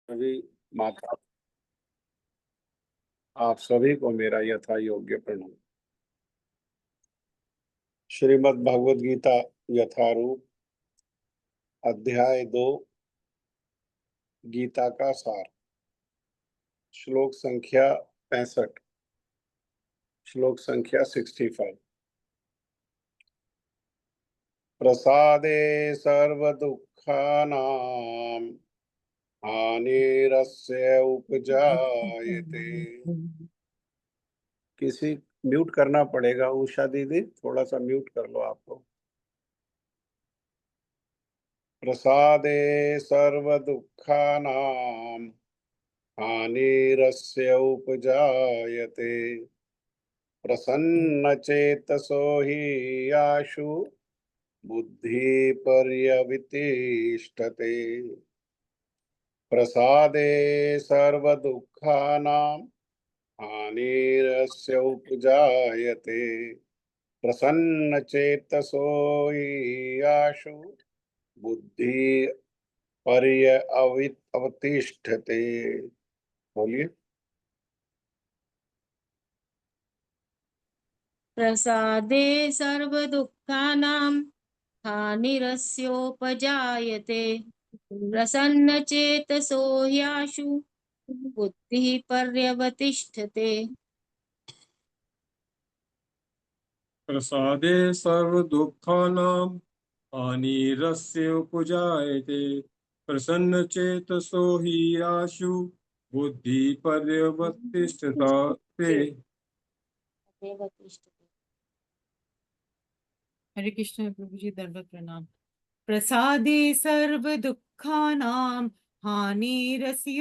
सभी माता आप सभी को मेरा यथा योग्य प्रणाम। श्रीमद् भगवद गीता यथारूप अध्याय 2 गीता का सार श्लोक संख्या 65 श्लोक संख्या 65। प्रसादे सर्वदुःखानां हानिरस्य उपजायते। किसी म्यूट करना पड़ेगा। उषा दीदी थोड़ा सा म्यूट कर लो आपको। प्रसादे सर्वदुःखानां हानिरस्य उपजायते। प्रसन्नचेतसो हि याशु बुद्धिपर्यवितिष्ठते। प्रसादे सर्वदुःखानां हानिरस्य उपजायते। प्रसन्नचेतसो हि याशु बुद्धि अवतिष्ठते। बोलिए। प्रसादे सर्वदुःखानां हानिरस्योपजायते। प्रसन्नचेतसो ह्याशु बुद्धिः पर्यवतिष्ठते। प्रसादे सर्वदुःखानां हानिरस्योपजायते। प्रसन्नचेतसो हि आशु बुद्धिपर्यवतिष्ठते। हरे कृष्ण प्रभु जी, दंडवत प्रणाम। प्रसादे सर्व दुखानां हानिरस्योपजायते।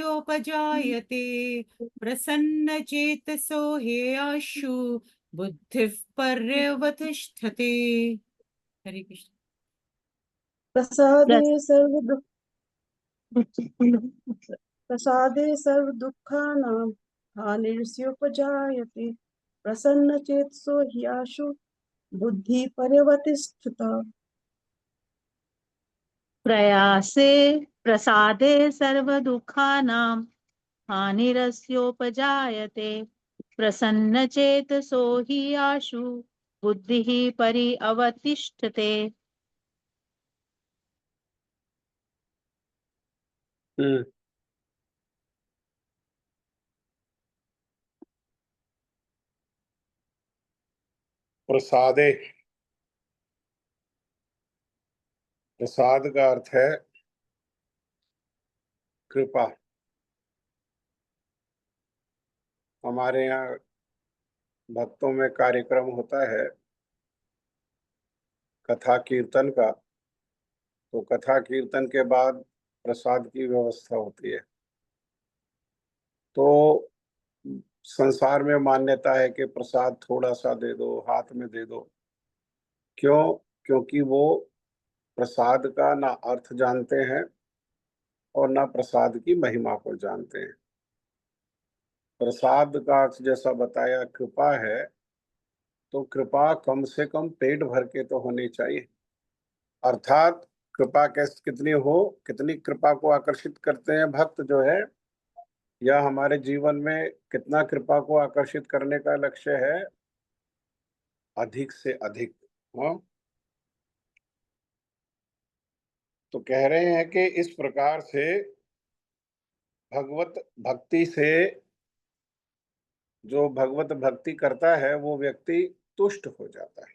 प्रसन्न चेतसो ह्याशु बुद्धिः पर्यवतिष्ठते। हरे कृष्ण। प्रसादे सर्व दुखानां हानिरस्योपजायते। प्रसन्नचेतसो ह्याशु बुद्धि पर्यवतिष्ठता। प्रयासे प्रसादे सर्वदुःखानां हानिरस्योपजायते। प्रसन्नचेतसो हि आशु बुद्धिः परिअवतिष्ठते। प्रसादे, प्रसाद का अर्थ है कृपा। हमारे यहाँ भक्तों में कार्यक्रम होता है कथा कीर्तन का, तो कथा कीर्तन के बाद प्रसाद की व्यवस्था होती है। तो संसार में मान्यता है कि प्रसाद थोड़ा सा दे दो, हाथ में दे दो। क्यों? क्योंकि वो प्रसाद का ना अर्थ जानते हैं और ना प्रसाद की महिमा को जानते हैं। प्रसाद का अर्थ जैसा बताया कृपा है, तो कृपा कम से कम पेट भर के तो होनी चाहिए। अर्थात कृपा कैसे कितनी हो, कितनी कृपा को आकर्षित करते हैं भक्त जो है, या हमारे जीवन में कितना कृपा को आकर्षित करने का लक्ष्य है, अधिक से अधिक। हाँ, तो कह रहे हैं कि इस प्रकार से भगवत भक्ति से जो भगवत भक्ति करता है वो व्यक्ति तुष्ट हो जाता है,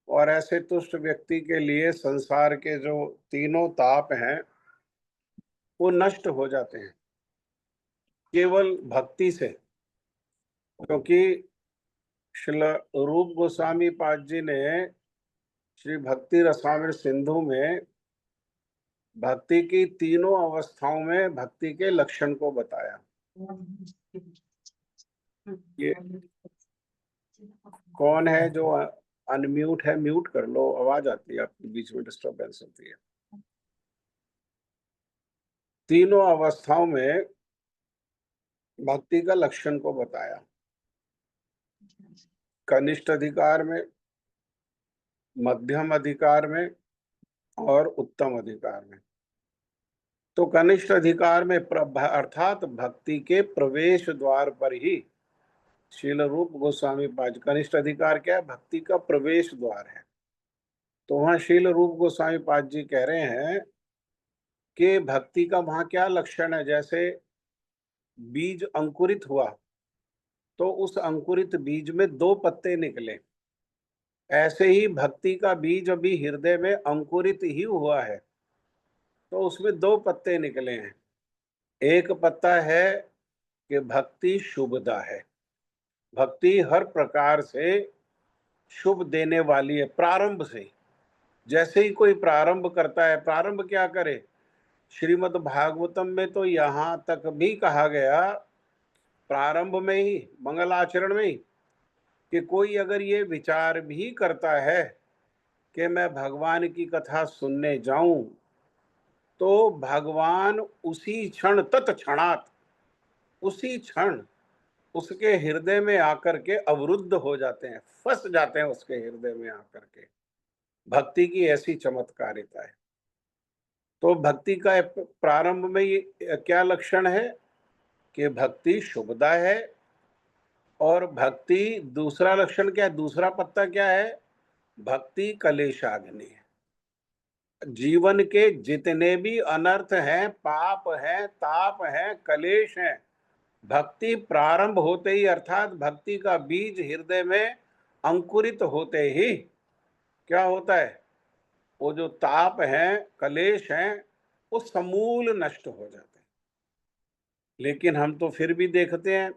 और ऐसे तुष्ट व्यक्ति के लिए संसार के जो तीनों ताप हैं वो नष्ट हो जाते हैं केवल भक्ति से। क्योंकि श्रील रूप गोस्वामी पाद जी ने श्री भक्ति रसामृत सिंधु में भक्ति की तीनों अवस्थाओं में भक्ति के लक्षण को बताया। ये कौन है जो अनम्यूट है? म्यूट कर लो, आवाज आती है आपके बीच में, डिस्टरबेंस होती है। तीनों अवस्थाओं में भक्ति का लक्षण को बताया। कनिष्ठ अधिकार में, मध्यम अधिकार में और उत्तम अधिकार में। तो कनिष्ठ अधिकार में अर्थात भक्ति के प्रवेश द्वार पर ही शील रूप गोस्वामी पाद, कनिष्ठ अधिकार क्या है? भक्ति का प्रवेश द्वार है। तो वहां शील रूप गोस्वामी पाद जी कह रहे हैं कि भक्ति का वहां क्या लक्षण है। जैसे बीज अंकुरित हुआ तो उस अंकुरित बीज में 2 पत्ते निकले, ऐसे ही भक्ति का बीज अभी हृदय में अंकुरित ही हुआ है तो उसमें 2 पत्ते निकले हैं। एक पत्ता है कि भक्ति शुभदा है, भक्ति हर प्रकार से शुभ देने वाली है। प्रारंभ से जैसे ही कोई प्रारंभ करता है, प्रारंभ क्या करे, श्रीमद् भागवतम में तो यहाँ तक भी कहा गया प्रारंभ में ही, मंगलाचरण में ही, कि कोई अगर ये विचार भी करता है कि मैं भगवान की कथा सुनने जाऊं तो भगवान उसी क्षण तत्क्षणात, उसी क्षण उसके हृदय में आकर के अवरुद्ध हो जाते हैं, फंस जाते हैं उसके हृदय में आकर के। भक्ति की ऐसी चमत्कारिता है। तो भक्ति का प्रारंभ में ये क्या लक्षण है कि भक्ति शुभदा है। और भक्ति दूसरा लक्षण क्या है, दूसरा पत्ता क्या है, भक्ति कलेशाग्नि है। जीवन के जितने भी अनर्थ हैं, पाप हैं, ताप हैं, कलेश हैं, भक्ति प्रारंभ होते ही अर्थात भक्ति का बीज हृदय में अंकुरित होते ही क्या होता है, वो जो ताप हैं, कलेश हैं, वो समूल नष्ट हो जाते हैं। लेकिन हम तो फिर भी देखते हैं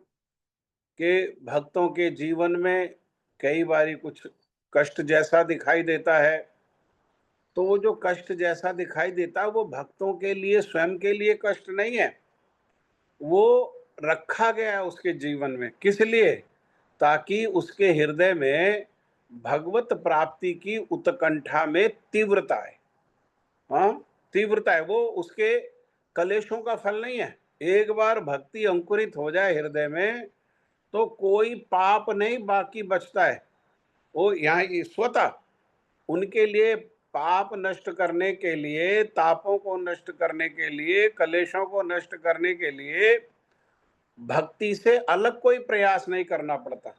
कि भक्तों के जीवन में कई बारी कुछ कष्ट जैसा दिखाई देता है। तो वो जो कष्ट जैसा दिखाई देता है वो भक्तों के लिए, स्वयं के लिए कष्ट नहीं है, वो रखा गया है उसके जीवन में। किस लिए? ताकि उसके हृदय में भगवत प्राप्ति की उत्कंठा में तीव्रता है। हाँ, तीव्रता है, वो उसके कलेशों का फल नहीं है। एक बार भक्ति अंकुरित हो जाए हृदय में तो कोई पाप नहीं बाकी बचता है। वो यहाँ स्वतः उनके लिए पाप नष्ट करने के लिए, तापों को नष्ट करने के लिए, कलेशों को नष्ट करने के लिए भक्ति से अलग कोई प्रयास नहीं करना पड़ता।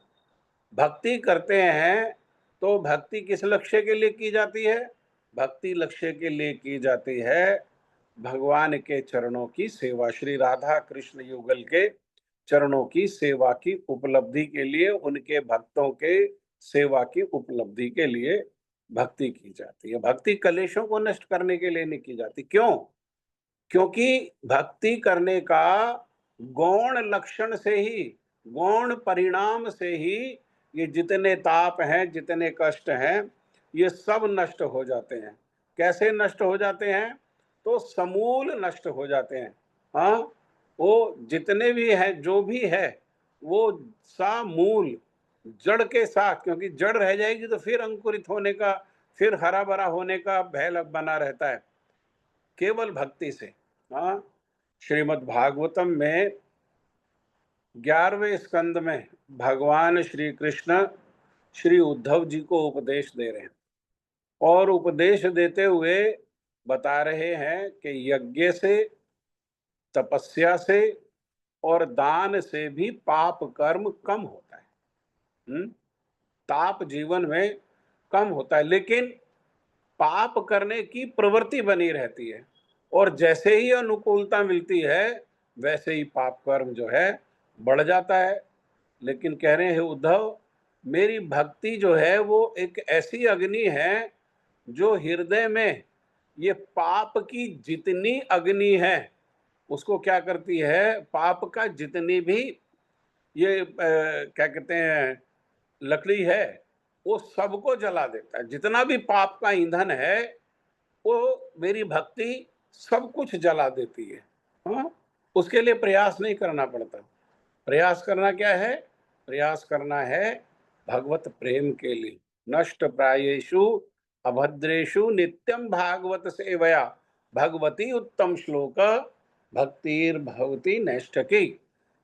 भक्ति करते हैं तो भक्ति किस लक्ष्य के लिए की जाती है? भक्ति लक्ष्य के लिए की जाती है भगवान के चरणों की सेवा, श्री राधा कृष्ण युगल के चरणों की सेवा की उपलब्धि के लिए, उनके भक्तों के सेवा की उपलब्धि के लिए भक्ति की जाती है। भक्ति कलेशों को नष्ट करने के लिए नहीं की जाती। क्यों? क्योंकि भक्ति करने का गौण लक्षण से ही, गौण परिणाम से ही ये जितने ताप हैं, जितने कष्ट हैं, ये सब नष्ट हो जाते हैं। कैसे नष्ट हो जाते हैं? तो समूल नष्ट हो जाते हैं। हाँ, वो जितने भी हैं, जो भी है, वो समूल जड़ के साथ, क्योंकि जड़ रह जाएगी तो फिर अंकुरित होने का, फिर हरा भरा होने का भय बना रहता है केवल भक्ति से। हाँ, श्रीमद् भागवतम में 11वें स्कंद में भगवान श्री कृष्ण श्री उद्धव जी को उपदेश दे रहे हैं और उपदेश देते हुए बता रहे हैं कि यज्ञ से, तपस्या से और दान से भी पाप कर्म कम होता है। ताप जीवन में कम होता है, लेकिन पाप करने की प्रवृत्ति बनी रहती है और जैसे ही अनुकूलता मिलती है वैसे ही पाप कर्म जो है बढ़ जाता है। लेकिन कह रहे हैं उद्धव, मेरी भक्ति जो है वो एक ऐसी अग्नि है जो हृदय में ये पाप की जितनी अग्नि है उसको क्या करती है, पाप का जितनी भी ये क्या कहते हैं लकड़ी है वो सबको जला देता है। जितना भी पाप का ईंधन है वो मेरी भक्ति सब कुछ जला देती है। हाँ, उसके लिए प्रयास नहीं करना पड़ता। प्रयास करना क्या है? प्रयास करना है भगवत प्रेम के लिए। नष्ट प्रायेषु अभद्रेषु नित्यम भागवत सेवया भगवती उत्तम श्लोक भक्तिर भगवती नैष्ठकी।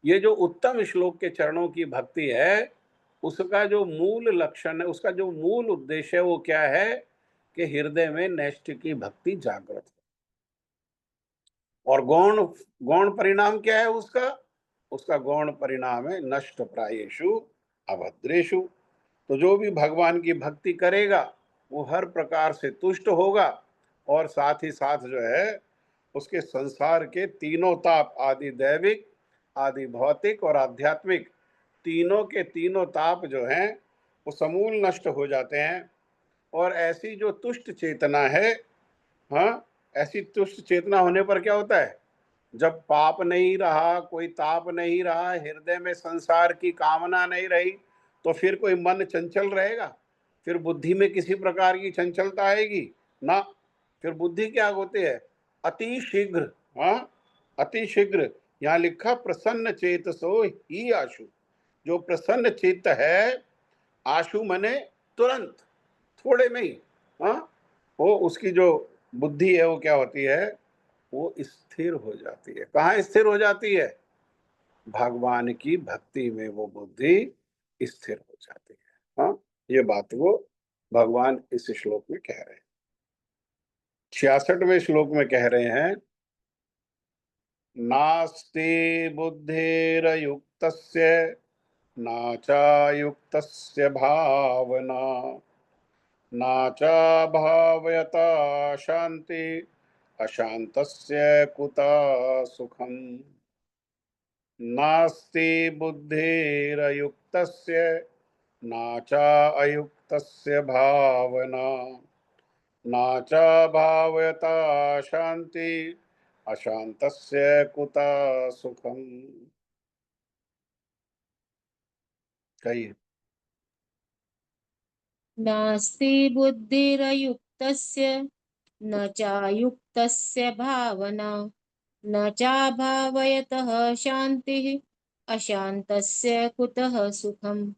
ये जो उत्तम श्लोक के चरणों की भक्ति है उसका जो मूल लक्षण है, उसका जो मूल उद्देश्य है वो क्या है कि हृदय में नैष्ठिकी भक्ति जागृत और गौण गौण परिणाम क्या है उसका? उसका गौण परिणाम है नष्ट प्रायेषु अभद्रेषु। तो जो भी भगवान की भक्ति करेगा वो हर प्रकार से तुष्ट होगा, और साथ ही साथ जो है उसके संसार के तीनों ताप, आदि दैविक, आदि भौतिक और आध्यात्मिक, तीनों के तीनों ताप जो हैं वो समूल नष्ट हो जाते हैं। और ऐसी जो तुष्ट चेतना है, हाँ, ऐसी तुष्ट चेतना होने पर क्या होता है? जब पाप नहीं रहा, कोई ताप नहीं रहा, हृदय में संसार की कामना नहीं रही, तो फिर कोई मन चंचल रहेगा? फिर बुद्धि में किसी प्रकार की चंचलता आएगी ना? फिर बुद्धि क्या होती है? अति शीघ्र, हाँ, अति शीघ्र। यहाँ लिखा प्रसन्न चेतसो ही आशु। जो प्रसन्न चित्त है, आशु मने तुरंत, थोड़े में ही, हाँ, वो उसकी जो बुद्धि है वो क्या होती है? वो स्थिर हो जाती है। कहाँ स्थिर हो जाती है? भगवान की भक्ति में वो बुद्धि स्थिर हो जाती है। हाँ, ये बात वो भगवान इस श्लोक में कह रहे हैं। 66वें श्लोक में कह रहे हैं, नास्ति बुद्धिरयुक्तस्य न चायुक्तस्य भावना न च भावयता शांति अशांतस्य कुतः सुखम। नास्ति बुद्धिरयुक्तस्य न च अयुक्तस्य भावना न च भावयता शांति अशांतस्य कुतः सुखम। कहिए। नास्ति बुद्धिरयुक्तस्य न चायुक्तस्य भावना न चाभावयतः शान्तिः अशान्तस्य कुतः सुखम्।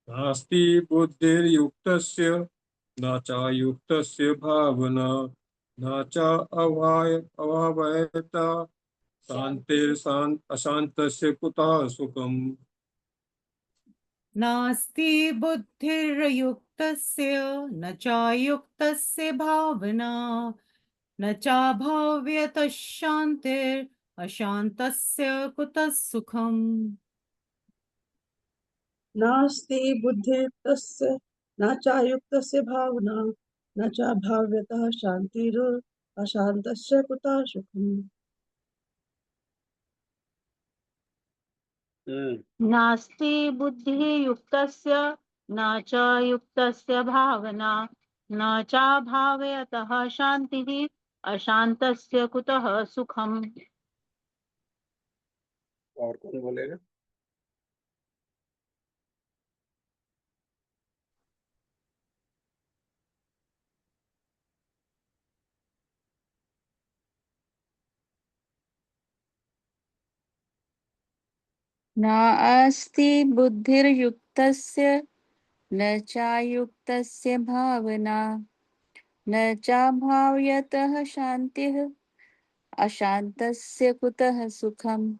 नास्ति बुद्धिर्युक्तस्य न चायुक्तस्य भावना न च अभावयता अशांतस्य कुतः सुखम्। नास्ति बुद्धिर्युक्तस्य न चायुक्तस्य भावना न चाभाव्यतः शान्तिर् अशान्तस्य कुतः सुखम्। नास्ति बुद्धिर्युक्तस्य न चायुक्तस्य भावना न च भाव्यतः शान्तिर् अशान्तस्य कुतः सुखम्। नास्ति बुद्धिः युक्तस्य न च युक्तस्य भावना न च भावयतः शान्तिः अशान्तस्य कुतः सुखम्। और कौन बोलेगा? नास्ति बुद्धिर्युक्तस्य न चायुक्तस्य भावना न चाभाव्यतः शान्तिः अशान्तस्य कुतः सुखम्।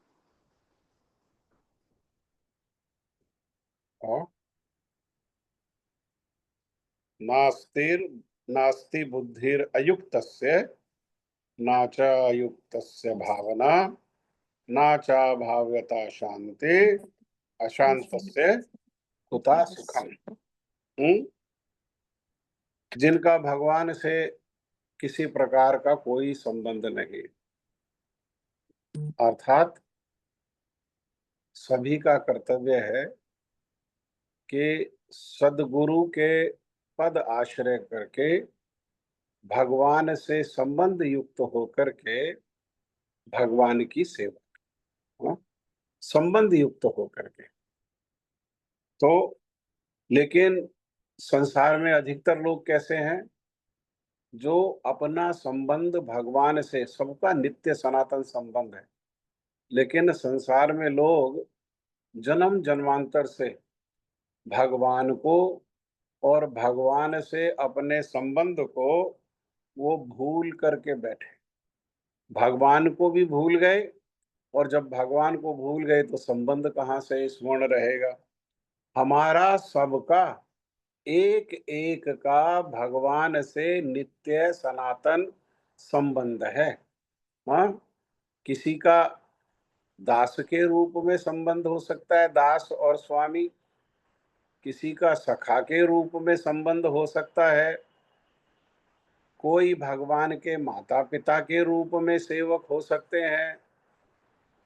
और नास्ति बुद्धिर अयुक्तस्य न च अयुक्तस्य भावना न च भाव्यता शांति अशांतस्य कुतः सुखम। जिनका भगवान से किसी प्रकार का कोई संबंध नहीं, अर्थात सभी का कर्तव्य है कि सद्गुरु के पद आश्रय करके भगवान से संबंध युक्त होकर के भगवान की सेवा, संबंध युक्त होकर के। तो लेकिन संसार में अधिकतर लोग कैसे हैं? जो अपना संबंध भगवान से, सबका नित्य सनातन संबंध है, लेकिन संसार में लोग जन्म जन्मांतर से भगवान को और भगवान से अपने संबंध को वो भूल करके बैठे। भगवान को भी भूल गए, और जब भगवान को भूल गए तो संबंध कहाँ से स्मरण रहेगा? हमारा सबका एक एक का भगवान से नित्य सनातन संबंध है। हाँ, किसी का दास के रूप में संबंध हो सकता है, दास और स्वामी, किसी का सखा के रूप में संबंध हो सकता है, कोई भगवान के माता पिता के रूप में सेवक हो सकते हैं,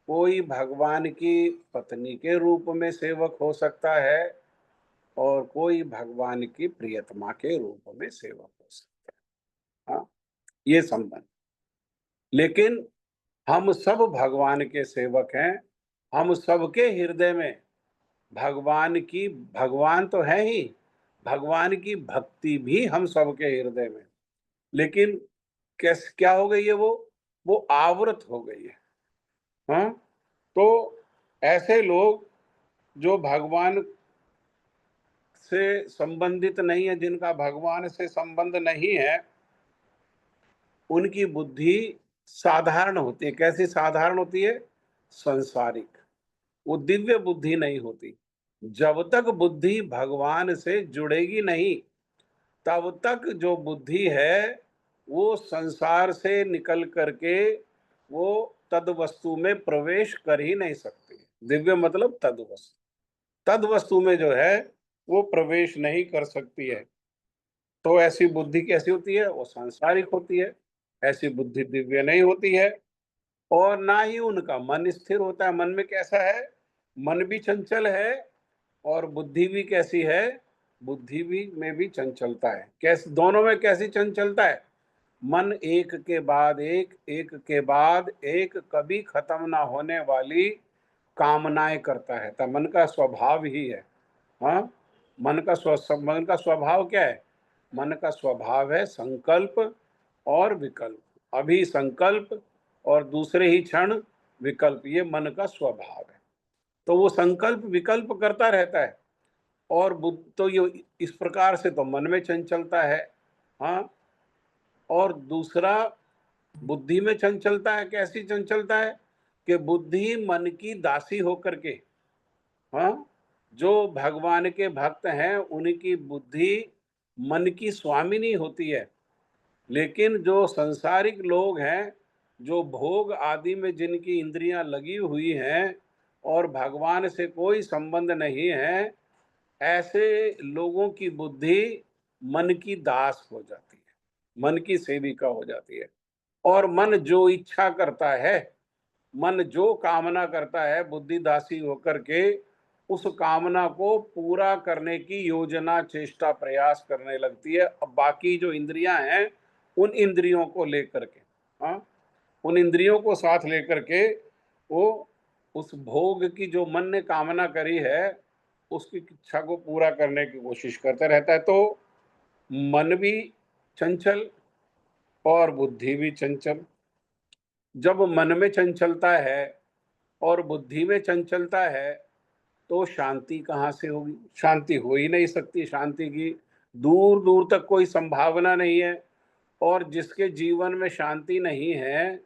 कोई भगवान की पत्नी के रूप में सेवक हो सकता है, और कोई भगवान की प्रियतमा के रूप में सेवक हो सकता है। हाँ, ये संबंध। लेकिन हम सब भगवान के सेवक हैं, हम सबके हृदय में भगवान तो है ही, भगवान की भक्ति भी हम सबके हृदय में, लेकिन क्या हो गई है, वो आवृत हो गई है। हाँ, तो ऐसे लोग जो भगवान से संबंधित नहीं है, जिनका भगवान से संबंध नहीं है, उनकी बुद्धि साधारण होती है। कैसी साधारण होती है? संसारिक। वो दिव्य बुद्धि नहीं होती। जब तक बुद्धि भगवान से जुड़ेगी नहीं, तब तक जो बुद्धि है वो संसार से निकल करके वो तद वस्तु में प्रवेश कर ही नहीं सकती। दिव्य मतलब तद वस्तु, तद वस्तु में जो है वो प्रवेश नहीं कर सकती है। तो ऐसी बुद्धि कैसी होती है? वो सांसारिक होती है। ऐसी बुद्धि दिव्य नहीं होती है, और ना ही उनका मन स्थिर होता है। मन में कैसा है? मन भी चंचल है, और बुद्धि भी कैसी है? बुद्धि भी में भी चंचलता है। कैसे? दोनों में कैसी चंचलता है? मन एक के बाद एक, एक के बाद एक, कभी खत्म ना होने वाली कामनाएं करता है। तो मन का स्वभाव ही है। हाँ, मन का स्वभाव क्या है? मन का स्वभाव है संकल्प और विकल्प। अभी संकल्प और दूसरे ही क्षण विकल्प, ये मन का स्वभाव है। तो वो संकल्प विकल्प करता रहता है, और बुद्ध तो ये इस प्रकार से तो मन में चंचलता है। हाँ, और दूसरा बुद्धि में चंचलता है। कैसी चंचलता है? कि बुद्धि मन की दासी होकर के, हाँ, जो भगवान के भक्त हैं उनकी बुद्धि मन की स्वामिनी होती है। लेकिन जो संसारिक लोग हैं, जो भोग आदि में जिनकी इंद्रियां लगी हुई हैं और भगवान से कोई संबंध नहीं है, ऐसे लोगों की बुद्धि मन की दास हो जाती है, मन की सेविका हो जाती है। और मन जो इच्छा करता है, मन जो कामना करता है, बुद्धि दासी होकर के उस कामना को पूरा करने की योजना, चेष्टा, प्रयास करने लगती है। अब बाकी जो इंद्रियां हैं, उन इंद्रियों को लेकर के, हाँ, उन इंद्रियों को साथ लेकर के वो उस भोग की जो मन ने कामना करी है उसकी इच्छा को पूरा करने की कोशिश करता रहता है। तो मन भी चंचल और बुद्धि भी चंचल। जब मन में चंचलता है और बुद्धि में चंचलता है, तो शांति कहाँ से होगी? शांति हो ही नहीं सकती। शांति की दूर दूर तक कोई संभावना नहीं है। और जिसके जीवन में शांति नहीं है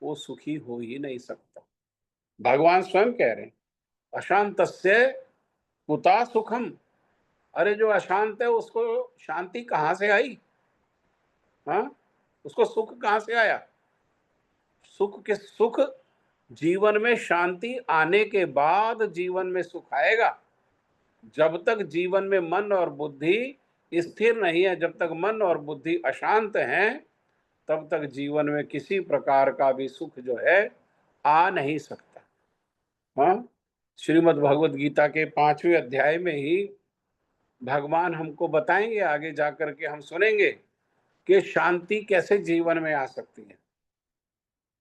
वो सुखी हो ही नहीं सकता। भगवान स्वयं कह रहे हैं, अशांतस्य कुता सुखम। अरे जो अशांत है उसको शांति कहाँ से आई? हाँ, उसको सुख कहाँ से आया? सुख जीवन में शांति आने के बाद जीवन में सुख आएगा। जब तक जीवन में मन और बुद्धि स्थिर नहीं है, जब तक मन और बुद्धि अशांत हैं, तब तक जीवन में किसी प्रकार का भी सुख जो है आ नहीं सकता। हाँ, श्रीमद् भगवत गीता के 5वें अध्याय में ही भगवान हमको बताएंगे, आगे जाकर के हम सुनेंगे कि शांति कैसे जीवन में आ सकती है।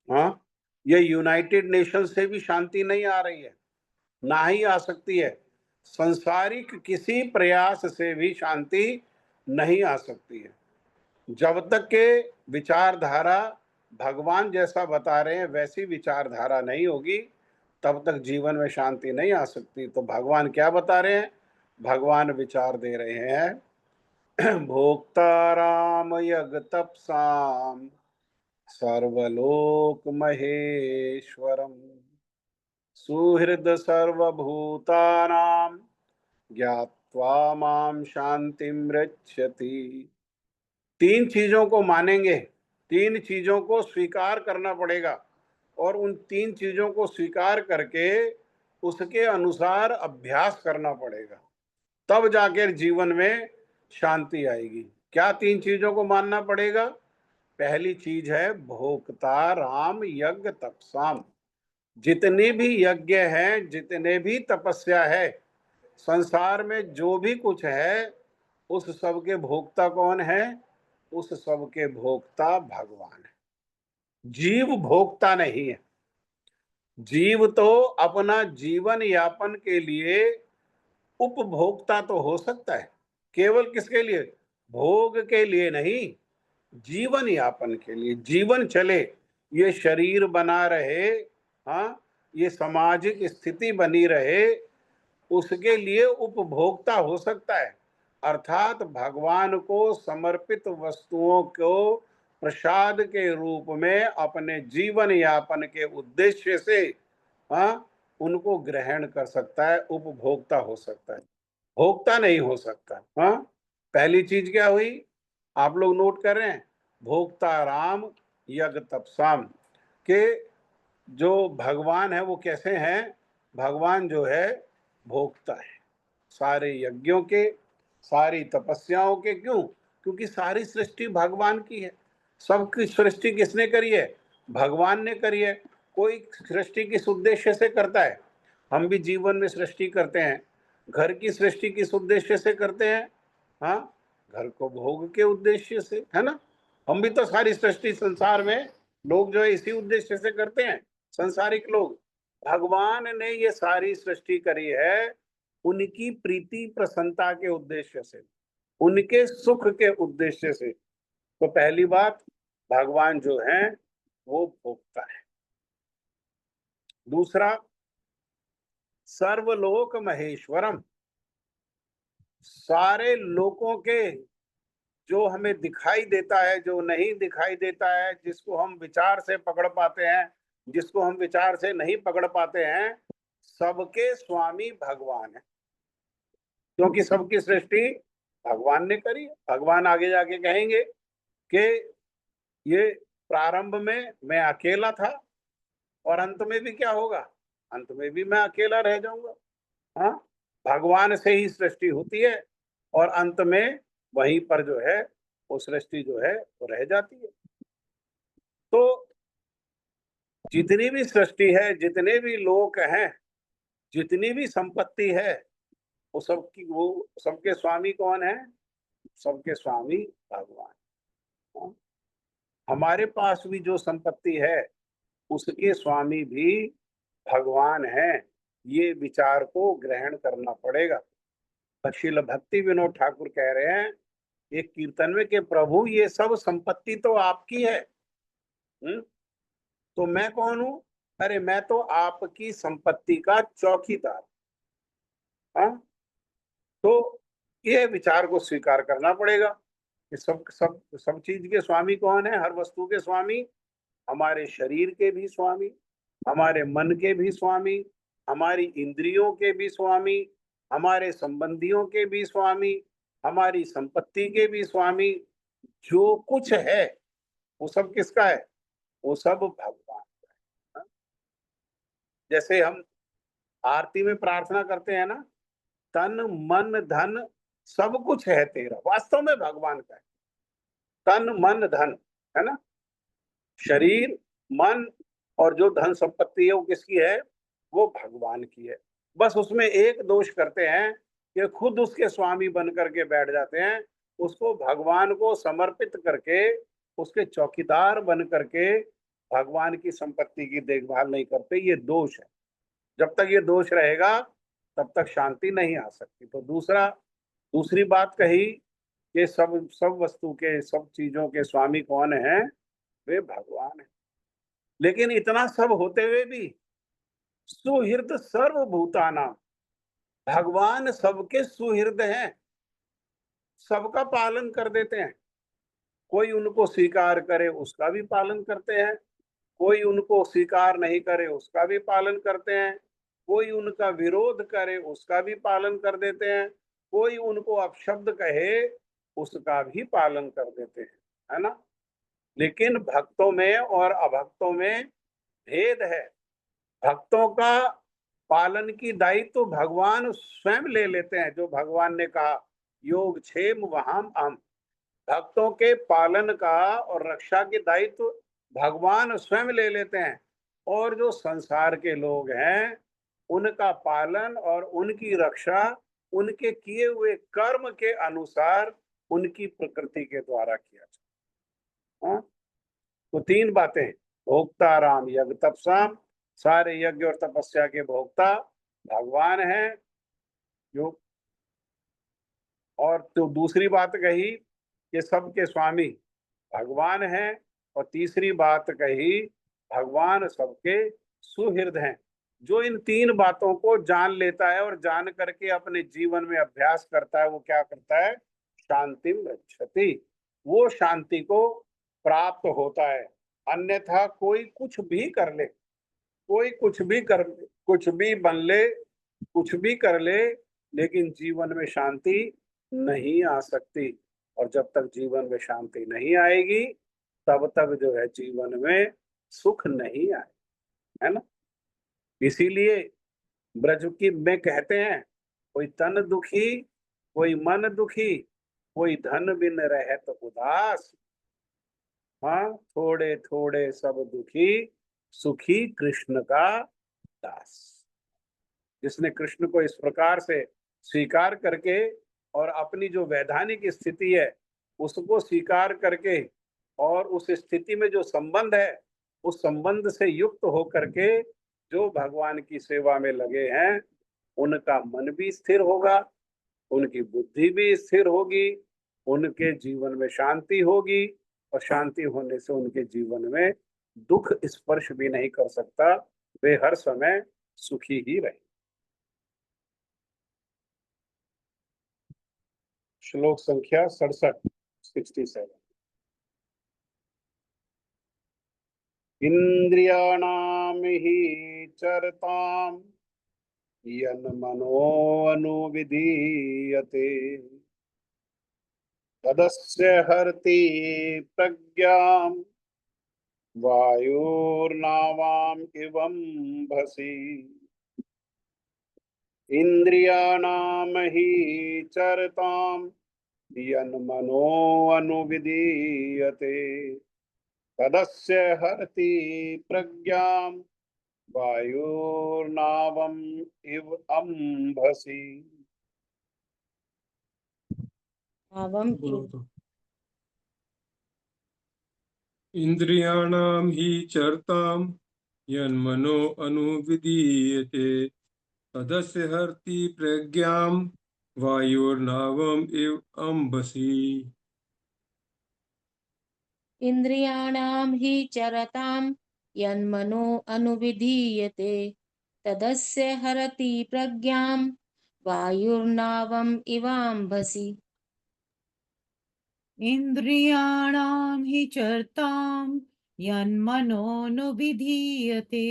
हाँ, ये यूनाइटेड नेशन से भी शांति नहीं आ रही है, ना ही आ सकती है। संसारिक किसी प्रयास से भी शांति नहीं आ सकती है। जब तक के विचारधारा भगवान जैसा बता रहे हैं वैसी विचारधारा नहीं होगी, तब तक जीवन में शांति नहीं आ सकती। तो भगवान क्या बता रहे हैं? भगवान विचार दे रहे हैं, भोक्ताराम यज्ञ तपसाम सर्वलोक महेश्वरम सुहृद सर्वभूतानां ज्ञात्वा मत्वा माम शांतिम रक्षति। तीन चीजों को मानेंगे, तीन चीजों को स्वीकार करना पड़ेगा, और उन तीन चीजों को स्वीकार करके उसके अनुसार अभ्यास करना पड़ेगा, तब जाकर जीवन में शांति आएगी। क्या तीन चीजों को मानना पड़ेगा? पहली चीज है भोक्ता राम यज्ञ तपसाम। जितने भी यज्ञ हैं, जितने भी तपस्या है, संसार में जो भी कुछ है, उस सब के भोक्ता कौन है? उस सब के भोक्ता भगवान है। जीव भोक्ता नहीं है। जीव तो अपना जीवन यापन के लिए उपभोक्ता तो हो सकता है, केवल किसके लिए? भोग के लिए नहीं, जीवन यापन के लिए, जीवन चले, ये शरीर बना रहे, हाँ, ये सामाजिक स्थिति बनी रहे, उसके लिए उपभोक्ता हो सकता है। अर्थात भगवान को समर्पित वस्तुओं को प्रसाद के रूप में अपने जीवन यापन के उद्देश्य से, हाँ, उनको ग्रहण कर सकता है, उपभोक्ता हो सकता है, भोक्ता नहीं हो सकता। हाँ, पहली चीज क्या हुई? आप लोग नोट कर रहे हैं, भोक्ता राम यज्ञ तपसाम के जो भगवान है वो कैसे हैं? भगवान जो है भोक्ता है सारे यज्ञों के, सारी तपस्याओं के। क्यों? क्योंकि सारी सृष्टि भगवान की है। सबकी सृष्टि किसने करी है? भगवान ने करी है। कोई सृष्टि किस उद्देश्य से करता है? हम भी जीवन में सृष्टि करते हैं। घर की सृष्टि किस उद्देश्य से करते हैं? हाँ, घर को भोग के उद्देश्य से, है ना। हम भी तो सारी सृष्टि संसार में लोग जो है इसी उद्देश्य से करते हैं, संसारिक लोग। भगवान ने ये सारी सृष्टि करी है उनकी प्रीति प्रसन्नता के उद्देश्य से, उनके सुख के उद्देश्य से। तो पहली बात, भगवान जो है वो भोक्ता है। दूसरा, सर्वलोक महेश्वरम। सारे लोकों के जो हमें दिखाई देता है, जो नहीं दिखाई देता है, जिसको हम विचार से पकड़ पाते हैं, जिसको हम विचार से नहीं पकड़ पाते हैं, सबके स्वामी भगवान है, क्योंकि सबकी सृष्टि भगवान ने करी है। भगवान आगे जाके कहेंगे कि ये प्रारंभ में मैं अकेला था और अंत में भी क्या होगा? अंत में भी मैं अकेला रह जाऊंगा। हाँ, भगवान से ही सृष्टि होती है और अंत में वहीं पर जो है वो सृष्टि जो है वो रह जाती है। तो जितनी भी सृष्टि है, जितने भी लोक हैं, जितनी भी संपत्ति है, वो सबके स्वामी कौन है? सबके स्वामी भगवान। हाँ? हमारे पास भी जो संपत्ति है उसके स्वामी भी भगवान है। ये विचार को ग्रहण करना पड़ेगा। श्रील भक्ति विनोद ठाकुर कह रहे हैं एक कीर्तन में कि प्रभु ये सब संपत्ति तो आपकी है। तो मैं कौन हूं? अरे मैं तो आपकी संपत्ति का चौकीदार। हाँ, तो ये विचार को स्वीकार करना पड़ेगा कि सब चीज के स्वामी कौन है? हर वस्तु के स्वामी, हमारे शरीर के भी स्वामी, हमारे मन के भी स्वामी, हमारी इंद्रियों के भी स्वामी, हमारे संबंधियों के भी स्वामी, हमारी संपत्ति के भी स्वामी। जो कुछ है वो सब किसका है? वो सब भगवान का है। जैसे हम आरती में प्रार्थना करते हैं ना, तन मन धन सब कुछ है तेरा, वास्तव में भगवान का है। तन मन धन, है ना, शरीर मन और जो धन संपत्ति है वो किसकी है? वो भगवान की है। बस उसमें एक दोष करते हैं कि खुद उसके स्वामी बन करके बैठ जाते हैं, उसको भगवान को समर्पित करके, उसके चौकीदार बन करके भगवान की संपत्ति की देखभाल नहीं करते। ये दोष है। जब तक ये दोष रहेगा तब तक शांति नहीं आ सकती। तो दूसरी बात कही कि सब वस्तु के, सब चीजों के स्वामी कौन है? वे भगवान है। लेकिन इतना सब होते हुए भी सुहृद सर्वभूतानां, भगवान सबके सुहृद हैं, सबका पालन कर देते हैं। कोई उनको स्वीकार करे उसका भी पालन करते हैं, कोई उनको स्वीकार नहीं करे उसका भी पालन करते हैं, कोई उनका विरोध करे उसका भी पालन कर देते हैं, कोई उनको अपशब्द कहे उसका भी पालन कर देते हैं, है ना। लेकिन भक्तों में और अभक्तों में भेद है। भक्तों का पालन की दायित्व तो भगवान स्वयं ले लेते हैं, जो भगवान ने कहा योग क्षेम वहाम अहम। भक्तों के पालन का और रक्षा के दायित्व भगवान स्वयं ले लेते हैं, और जो संसार के लोग हैं उनका पालन और उनकी रक्षा उनके किए हुए कर्म के अनुसार उनकी प्रकृति के द्वारा किया जाता है। तो तीन बातें, भोक्ता राम यज्ञ तपसाम, सारे यज्ञ और तपस्या के भोक्ता भगवान हैं जो। और तो दूसरी बात कही कि सबके स्वामी भगवान हैं, और तीसरी बात कही भगवान सबके सुहृद हैं। जो इन तीन बातों को जान लेता है और जान करके अपने जीवन में अभ्यास करता है, वो क्या करता है, शांतिम गच्छति, वो शांति को प्राप्त होता है। अन्यथा कोई कुछ भी कर ले, कोई कुछ भी कर ले, कुछ भी बन ले, कुछ भी कर ले, लेकिन जीवन में शांति नहीं आ सकती। और जब तक जीवन में शांति नहीं आएगी तब तक जो है जीवन में सुख नहीं आए, है ना। इसीलिए ब्रज की में कहते हैं, कोई तन दुखी, कोई मन दुखी, कोई धन बिन रहत उदास। हाँ, थोड़े थोड़े सब दुखी, सुखी कृष्ण का दास। जिसने कृष्ण को इस प्रकार से स्वीकार करके और अपनी जो वैधानिक स्थिति है उसको स्वीकार करके और उस स्थिति में जो संबंध है उस संबंध से युक्त होकर के जो भगवान की सेवा में लगे हैं, उनका मन भी स्थिर होगा, उनकी बुद्धि भी स्थिर होगी, उनके जीवन में शांति होगी, और शांति होने से उनके जीवन में दुख स्पर्श भी नहीं कर सकता, वे हर समय सुखी ही रहे। श्लोक संख्या 67 67। इंद्रियाणाम हि चरताम यन्मनोऽनुविधीयते तदस्य हरति प्रज्ञां वायुर्नावाम इवंभसि। इंद्रियाणाम हि चरतां यन्मनोऽनुविधीयते तदस्य हरति प्रज्ञां वायुर्नावम इव अंभसि। भावम बोलो तो। इंद्रियाणाम हि चरताम यन्मनो अनुविधीयते तदस्य हरति प्रज्ञां वायुर्नावम इव अंबसि। इंद्रियाणां हि चरतां यन्मनो अनुविधीयते तदस्य हरति प्रज्ञां वायुर्नावम इवाम्भसि। इन्द्रियाणां हि चर्तां यन्मनोनुविधीयते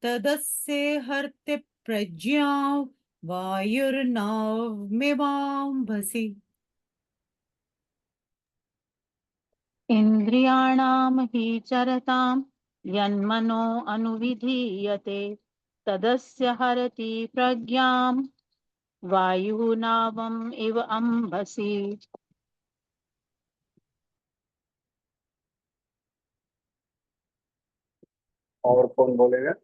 तदस्य हर्त्य प्रज्ञां वायुर्नावमिवाम्भसि। इन्द्रियाणां हि चरतां यन्मनो अनुविधीयते तदस्य हरति प्रज्ञां वायुनावम् इव अंभसि। और कौन बोलेगा?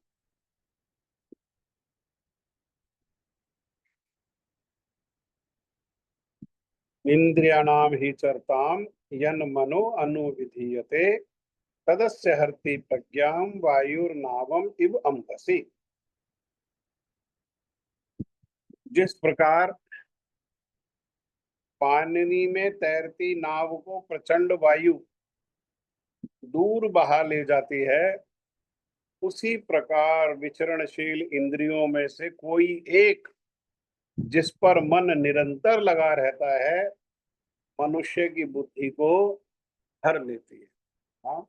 इंद्रियाणाम हि चरताम यन्मनो अनुविधीयते तदस्य हरति प्रज्ञां वायुर्नावम इव अंभसि। जिस प्रकार पानी में तैरती नाव को प्रचंड वायु दूर बहा ले जाती है, उसी प्रकार विचरणशील इंद्रियों में से कोई एक जिस पर मन निरंतर लगा रहता है, मनुष्य की बुद्धि को हर लेती है। हाँ,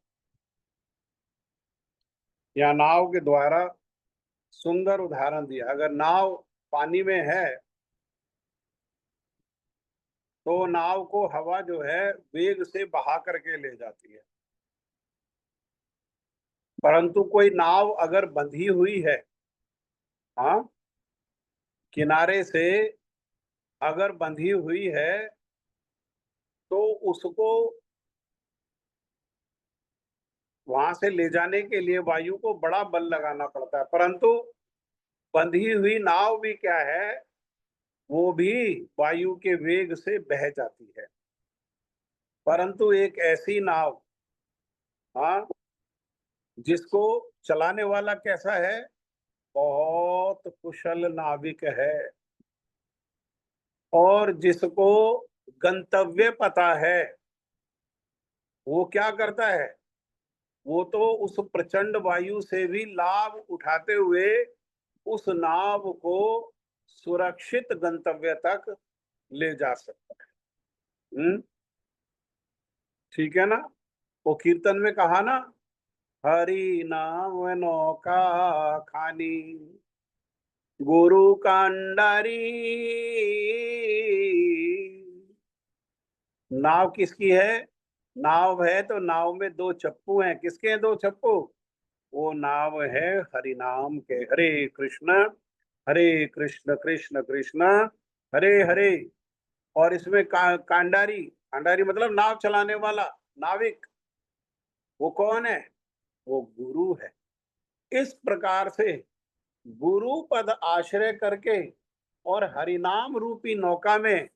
या नाव के द्वारा सुंदर उदाहरण दिया। अगर नाव पानी में है तो नाव को हवा जो है वेग से बहा करके ले जाती है। परंतु कोई नाव अगर बंधी हुई है, हाँ, किनारे से अगर बंधी हुई है तो उसको वहां से ले जाने के लिए वायु को बड़ा बल लगाना पड़ता है। परंतु बंधी हुई नाव भी क्या है, वो भी वायु के वेग से बह जाती है। परंतु एक ऐसी नाव, हाँ, जिसको चलाने वाला कैसा है, बहुत कुशल नाविक है और जिसको गंतव्य पता है, वो क्या करता है, वो तो उस प्रचंड वायु से भी लाभ उठाते हुए उस नाव को सुरक्षित गंतव्य तक ले जा सकता है। ठीक है ना। वो कीर्तन में कहा ना, हरि नाम नौका खानी गुरु कांडारी। नाव किसकी है, नाव है तो नाव में दो चप्पू हैं। किसके हैं दो चप्पू, वो नाव है हरि नाम के। हरे कृष्ण कृष्ण कृष्ण हरे हरे। और इसमें कांडारी, कांडारी मतलब नाव चलाने वाला नाविक, वो कौन है, वो गुरु है। इस प्रकार से गुरु पद आश्रय करके और हरिनाम रूपी नौका में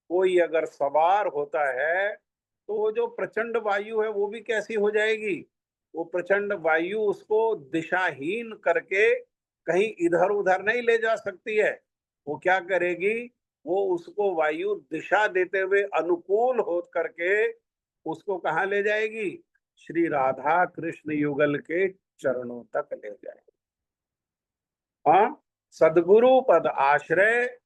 कोई अगर सवार होता है तो वो जो प्रचंड वायु है वो भी कैसी हो जाएगी, वो प्रचंड वायु उसको दिशाहीन करके कहीं इधर उधर नहीं ले जा सकती है। वो क्या करेगी, वो उसको वायु दिशा देते हुए अनुकूल हो करके उसको कहाँ ले जाएगी, श्री राधा कृष्ण युगल के चरणों तक ले जाएगी। हाँ, सदगुरु पद आश्रय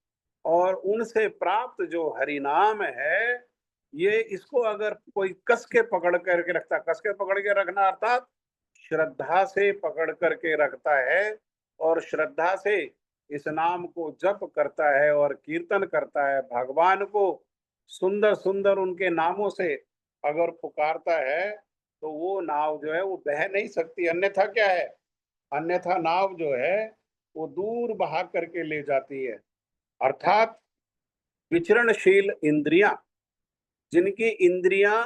और उनसे प्राप्त जो हरि नाम है, ये इसको अगर कोई कस के पकड़ करके रखता, कस के पकड़ के रखना अर्थात श्रद्धा से पकड़ करके रखता है और श्रद्धा से इस नाम को जप करता है और कीर्तन करता है, भगवान को सुंदर सुंदर उनके नामों से अगर पुकारता है तो वो नाव जो है वो बह नहीं सकती। अन्यथा क्या है, अन्यथा नाव जो है वो दूर बहा करके ले जाती है। अर्थात विचरणशील इंद्रियां, जिनकी इंद्रियां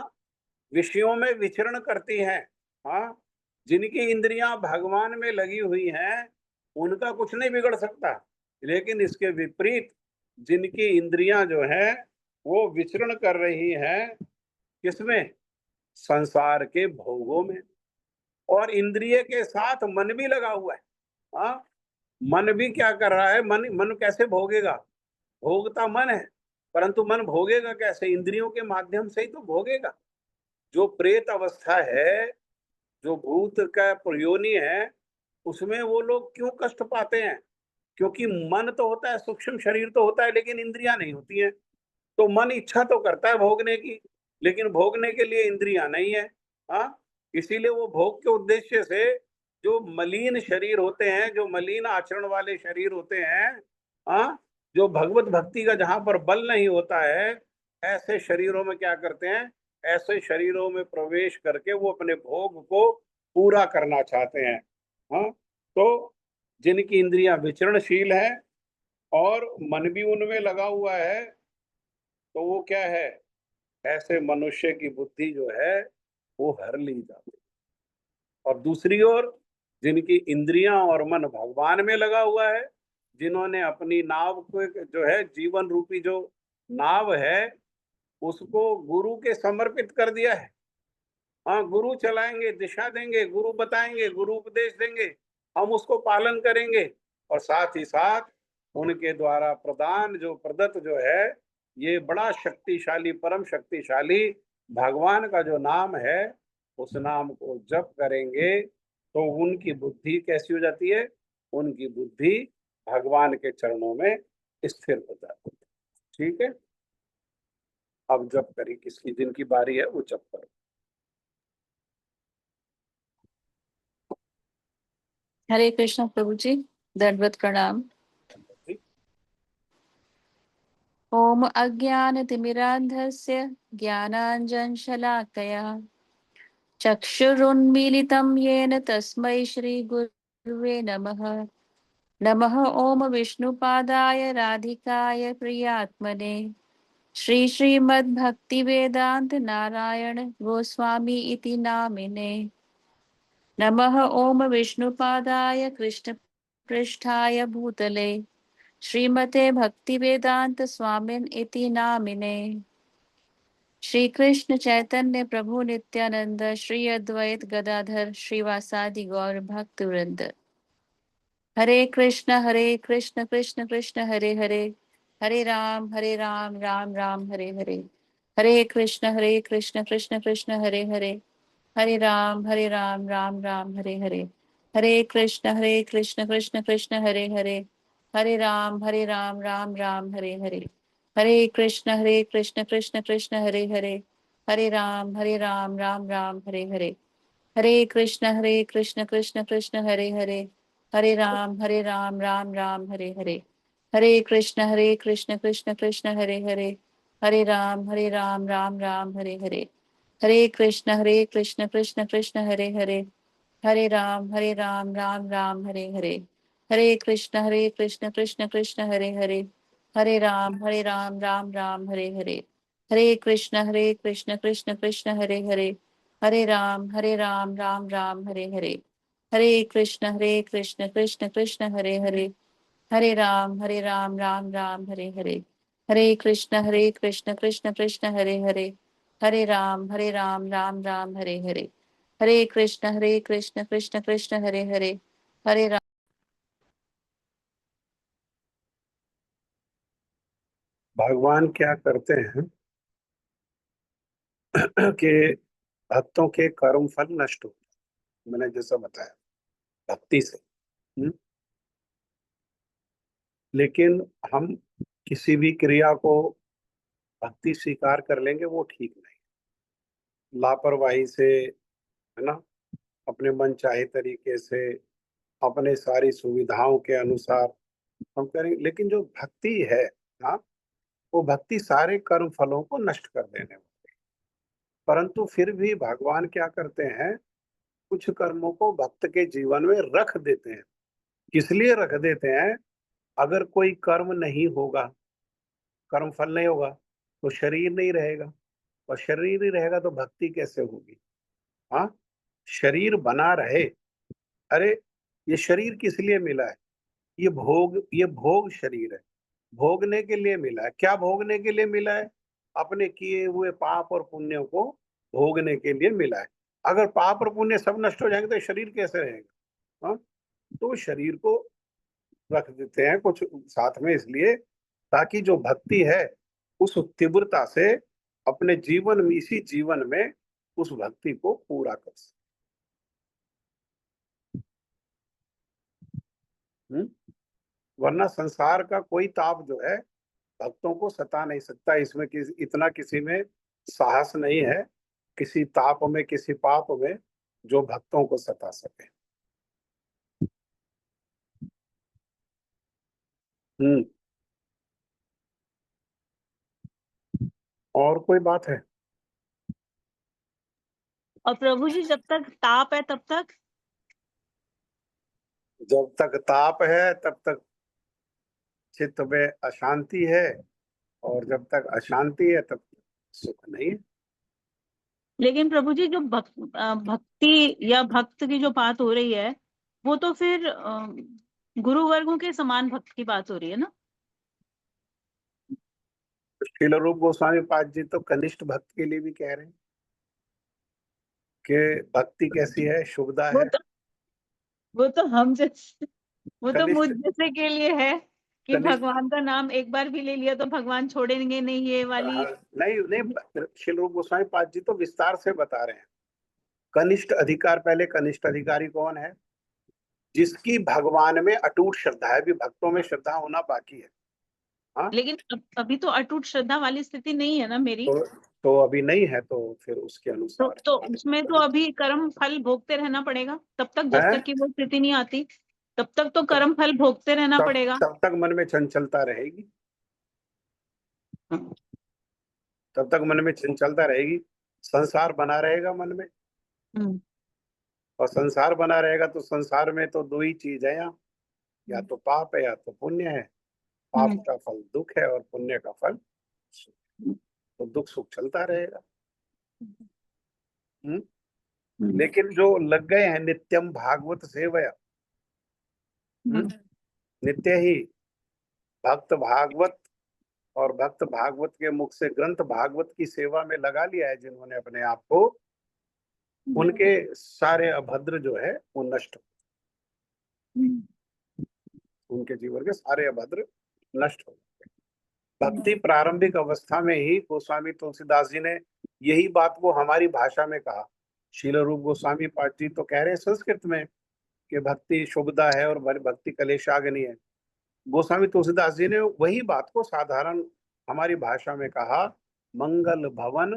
विषयों में विचरण करती हैं, हाँ, जिनकी इंद्रियां भगवान में लगी हुई हैं, उनका कुछ नहीं बिगड़ सकता। लेकिन इसके विपरीत जिनकी इंद्रियां जो हैं वो विचरण कर रही हैं, किसमें, संसार के भोगों में, और इंद्रिय के साथ मन भी लगा हुआ है। हाँ, मन भी क्या कर रहा है, मन मन कैसे भोगेगा, भोगता मन है, परंतु मन भोगेगा कैसे, इंद्रियों के माध्यम से ही तो भोगेगा। जो प्रेत अवस्था है, जो भूत का प्रयोनि है, उसमें वो लोग क्यों कष्ट पाते हैं, क्योंकि मन तो होता है, सूक्ष्म शरीर तो होता है, लेकिन इंद्रियां नहीं होती हैं। तो मन इच्छा तो करता है भोगने की, लेकिन भोगने के लिए इंद्रियां नहीं है। हाँ, इसीलिए वो भोग के उद्देश्य से जो मलिन शरीर होते हैं, जो मलिन आचरण वाले शरीर होते हैं, हाँ, जो भगवत भक्ति का जहां पर बल नहीं होता है, ऐसे शरीरों में क्या करते हैं, ऐसे शरीरों में प्रवेश करके वो अपने भोग को पूरा करना चाहते हैं। हाँ, तो जिनकी इंद्रियां विचरणशील है और मन भी उनमें लगा हुआ है, तो वो क्या है, ऐसे मनुष्य की बुद्धि जो है वो हर ली जाती है। और दूसरी ओर जिनकी इंद्रियां और मन भगवान में लगा हुआ है, जिन्होंने अपनी नाव को जो है जीवन रूपी जो नाव है उसको गुरु के समर्पित कर दिया है। हाँ, गुरु चलाएंगे, दिशा देंगे, गुरु बताएंगे, गुरु उपदेश देंगे, हम उसको पालन करेंगे और साथ ही साथ उनके द्वारा प्रदान जो प्रदत्त जो है ये बड़ा शक्तिशाली, परम शक्तिशाली भगवान का जो नाम है, उस नाम को जप करेंगे तो उनकी बुद्धि कैसी हो जाती है, उनकी बुद्धि भगवान के चरणों में स्थिर हो जाती है। ठीक है, अब जप करिए, किसकी जिनकी बारी है वो जप करो। हरे कृष्ण प्रभु जी, दंडवत प्रणाम। ॐ अज्ञानतिमिरान्धस्य ज्ञानाञ्जनशलाकया चक्षुरुन्मीलितं येन तस्मै श्रीगुरुवे नमः। नमः ॐ विष्णुपादाय राधिकाय प्रियात्मने श्रीमद्भक्तिवेदान्त नारायण गोस्वामी इति नामिने। नमः ॐ विष्णुपादाय कृष्णपृष्ठाय भूतले श्रीमते भक्तिवेदांत स्वामिन इति नामिने। श्री कृष्ण चैतन्य प्रभु नित्यानंद श्री अद्वैत गदाधर श्रीवासादि गौर भक्त वृंद। हरे कृष्ण कृष्ण कृष्ण हरे हरे, हरे राम राम राम हरे हरे। हरे कृष्ण कृष्ण कृष्ण हरे हरे, हरे राम राम राम हरे हरे। हरे कृष्ण कृष्ण कृष्ण हरे हरे, हरे राम राम राम हरे हरे। हरे कृष्ण कृष्ण कृष्ण हरे हरे, हरे राम राम राम हरे हरे। हरे कृष्ण कृष्ण कृष्ण हरे हरे, हरे राम राम राम हरे हरे। हरे कृष्ण कृष्ण कृष्ण हरे हरे, हरे राम राम राम हरे हरे। हरे कृष्ण कृष्ण कृष्ण हरे हरे, हरे राम राम राम हरे हरे। हरे कृष्ण कृष्ण कृष्ण हरे हरे, हरे राम राम राम हरे हरे। हरे कृष्ण कृष्ण कृष्ण हरे हरे, हरे राम राम राम हरे हरे। हरे कृष्ण कृष्ण कृष्ण हरे हरे, हरे राम राम राम हरे हरे। हरे कृष्ण कृष्ण कृष्ण हरे हरे, हरे राम राम राम हरे हरे। हरे कृष्ण कृष्ण कृष्ण हरे हरे, हरे राम। भगवान क्या करते हैं कि भक्तों के कर्म फल नष्ट हो, मैंने जैसा बताया भक्ति से। लेकिन हम किसी भी क्रिया को भक्ति स्वीकार कर लेंगे वो ठीक नहीं। लापरवाही से, है ना, अपने मन चाहे तरीके से, अपने सारी सुविधाओं के अनुसार हम करेंगे, लेकिन जो भक्ति है, हाँ, वो भक्ति सारे कर्म फलों को नष्ट कर देने वाली। परंतु फिर भी भगवान क्या करते हैं, कुछ कर्मों को भक्त के जीवन में रख देते हैं। किस लिए रख देते हैं? अगर कोई कर्म नहीं होगा, कर्म फल नहीं होगा, तो शरीर नहीं रहेगा, और शरीर नहीं रहेगा तो भक्ति कैसे होगी? हाँ, शरीर बना रहे। अरे, ये शरीर किस लिए मिला है? ये भोग शरीर है, भोगने के लिए मिला है। क्या भोगने के लिए मिला है? अपने किए हुए पाप और पुण्यों को भोगने के लिए मिला है। अगर पाप और पुण्य सब नष्ट हो जाएंगे तो शरीर कैसे रहेगा? हाँ, तो शरीर को रख देते हैं कुछ साथ में, इसलिए ताकि जो भक्ति है उस तीव्रता से अपने जीवन में, इसी जीवन में उस भक्ति को पूरा कर सके। वरना संसार का कोई ताप जो है भक्तों को सता नहीं सकता। इसमें इतना किसी में साहस नहीं है, किसी ताप में, किसी पाप में, जो भक्तों को सता सके। हम्म और कोई बात है? और प्रभु जी जब तक ताप है तब तक, जब तक ताप है तब तक चित्त में अशांति है, और जब तक अशांति है तब तक सुख नहीं है। लेकिन प्रभु जी जो भक्ति या भक्त की जो बात हो रही है वो तो फिर गुरु वर्गों के समान भक्त की बात हो रही है ना। श्रील रूप गोस्वामी पाद जी तो कनिष्ठ भक्त के लिए भी कह रहे हैं कि भक्ति कैसी है, शुभदा है। वो तो हम जैसे, वो तो मुझ कनिष्ठ जैसे के लिए है कि कनिष्ठ भगवान का नाम एक बार भी ले लिया तो भगवान छोड़ेंगे नहीं, ये वाली। हाँ, नहीं नहीं, श्रील रूप गोस्वामी पाद जी तो विस्तार से बता रहे हैं। कनिष्ठ अधिकार, पहले कनिष्ठ अधिकारी कौन है? जिसकी भगवान में अटूट श्रद्धा है। भी भक्तों में श्रद्धा होना बाकी है। हाँ, लेकिन अभी तो अटूट श्रद्धा वाली स्थिति नहीं है ना मेरी। तो अभी नहीं है, तो फिर उसके अनुसार तो उसमें तो अभी कर्म फल भोगते रहना पड़ेगा तब तक, जब है। तक कि वो स्थिति नहीं आती तब तक तो कर्म फल भोगते रहना पड़ेगा। तब तक मन में चंचलता रहेगी। तब तक मन में चंचलता रहेगी, संसार बना रहेगा मन में। और संसार बना रहेगा तो संसार में तो दो ही चीज है यहाँ, या तो पाप है या तो पुण्य है। पाप का फल दुख है और पुण्य का फल सुख। तो दुख सुख चलता रहेगा। लेकिन जो लग गए हैं नित्यम भागवत सेवया, नित्य ही भक्त भागवत और भक्त भागवत के मुख से ग्रंथ भागवत की सेवा में लगा लिया है जिन्होंने अपने आप को, उनके सारे अभद्र जो है वो नष्ट, उनके जीवन के सारे अभद्र नष्ट हो गए। भक्ति प्रारंभिक अवस्था में ही गोस्वामी तुलसीदास जी ने यही बात को हमारी भाषा में कहा। शील रूप गोस्वामी पाद जी तो कह रहे हैं संस्कृत में कि भक्ति शुभदा है और भक्ति कलेशाग्नि है। गोस्वामी तुलसीदास जी ने वही बात को साधारण हमारी भाषा में कहा, मंगल भवन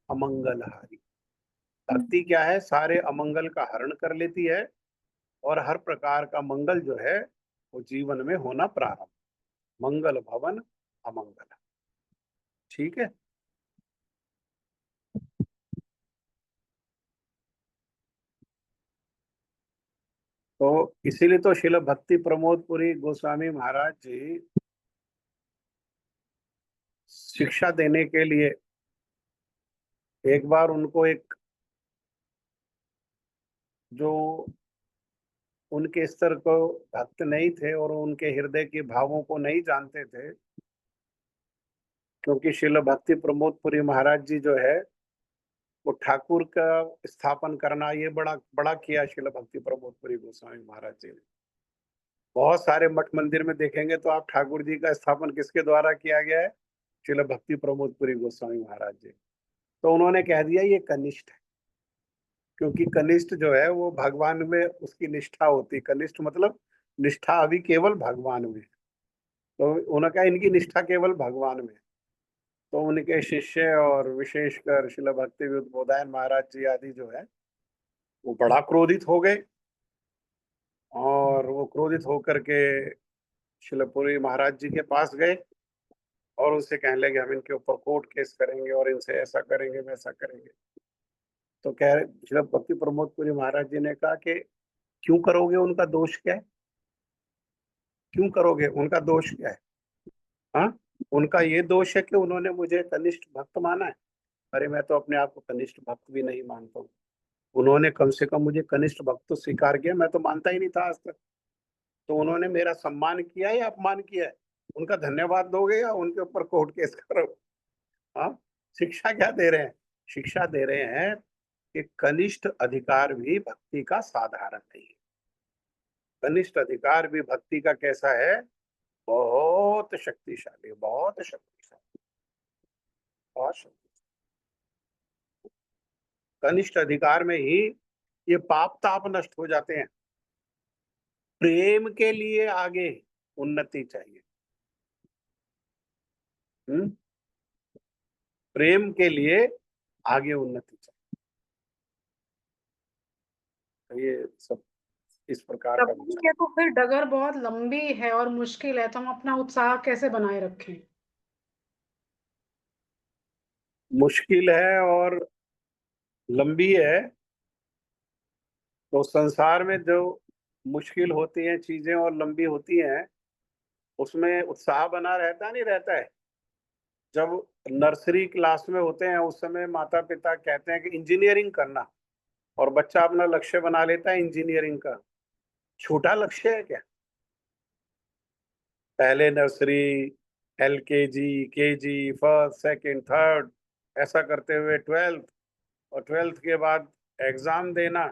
अमंगलहारी। भक्ति क्या है? सारे अमंगल का हरण कर लेती है और हर प्रकार का मंगल जो है वो जीवन में होना प्रारंभ। मंगल भवन अमंगल। ठीक है। तो इसीलिए तो श्रील भक्ति प्रमोदपुरी गोस्वामी महाराज जी शिक्षा देने के लिए एक बार उनको एक जो उनके स्तर को भक्त नहीं थे और उनके हृदय के भावों को नहीं जानते थे, क्योंकि श्रील भक्ति प्रमोदपुरी महाराज जी जो है वो ठाकुर का स्थापन करना ये बड़ा बड़ा किया श्रील भक्ति प्रमोदपुरी गोस्वामी महाराज जी ने। बहुत सारे मठ मंदिर में देखेंगे तो आप ठाकुर जी का स्थापन किसके द्वारा किया गया है? श्रील भक्ति प्रमोदपुरी गोस्वामी महाराज जी। तो उन्होंने कह दिया ये कनिष्ठ है, क्योंकि कनिष्ठ जो है वो भगवान में उसकी निष्ठा होती। कनिष्ठ मतलब निष्ठा अभी केवल भगवान में। तो उन्होंने कहा इनकी निष्ठा केवल भगवान में। तो उनके शिष्य और विशेषकर श्रील भक्ति विद्वोदायन महाराज जी आदि जो है वो बड़ा क्रोधित हो गए और वो क्रोधित होकर के शिलपुरी महाराज जी के पास गए और उनसे कहने लगे हम इनके ऊपर कोर्ट केस करेंगे और इनसे ऐसा करेंगे वैसा करेंगे। तो कह रहे श्रील भक्ति प्रमोदपुरी महाराज जी ने कहा कि क्यों करोगे? उनका दोष क्या है? क्यों करोगे? उनका दोष क्या है? हाँ, उनका ये दोष है कि उन्होंने मुझे कनिष्ठ भक्त माना है। अरे मैं तो अपने आप को कनिष्ठ भक्त भी नहीं मानता हूँ। उन्होंने कम से कम मुझे कनिष्ठ भक्त तो स्वीकार किया, मैं तो मानता ही नहीं था आज तक। तो उन्होंने मेरा सम्मान किया या अपमान किया है? उनका धन्यवाद दोगे या उनके ऊपर कोर्ट केस करो? हाँ, शिक्षा क्या दे रहे हैं? शिक्षा दे रहे हैं कि कनिष्ठ अधिकार भी भक्ति का साधारण नहीं है। कनिष्ठ अधिकार भी भक्ति का कैसा है? बहुत शक्तिशाली, बहुत शक्तिशाली, बहुत शक्तिशाली। कनिष्ठ अधिकार में ही ये पाप ताप नष्ट हो जाते हैं। प्रेम के लिए आगे उन्नति चाहिए। प्रेम के लिए आगे उन्नति चाहिए। तो ये सब इस प्रकार का ठीक है। तो फिर डगर बहुत लंबी है और मुश्किल है, तो हम अपना उत्साह कैसे बनाए रखें? मुश्किल है और लंबी है। तो संसार में जो मुश्किल होती हैं चीजें और लंबी होती हैं उसमें उत्साह बना रहता नहीं रहता है। जब नर्सरी क्लास में होते हैं उस समय माता पिता कहते हैं कि इंजीनियरिंग करना, और बच्चा अपना लक्ष्य बना लेता है इंजीनियरिंग का। छोटा लक्ष्य है क्या? पहले nursery, LKG, KG, first second third, ऐसा करते हुए 12th, और 12th के बाद एग्जाम देना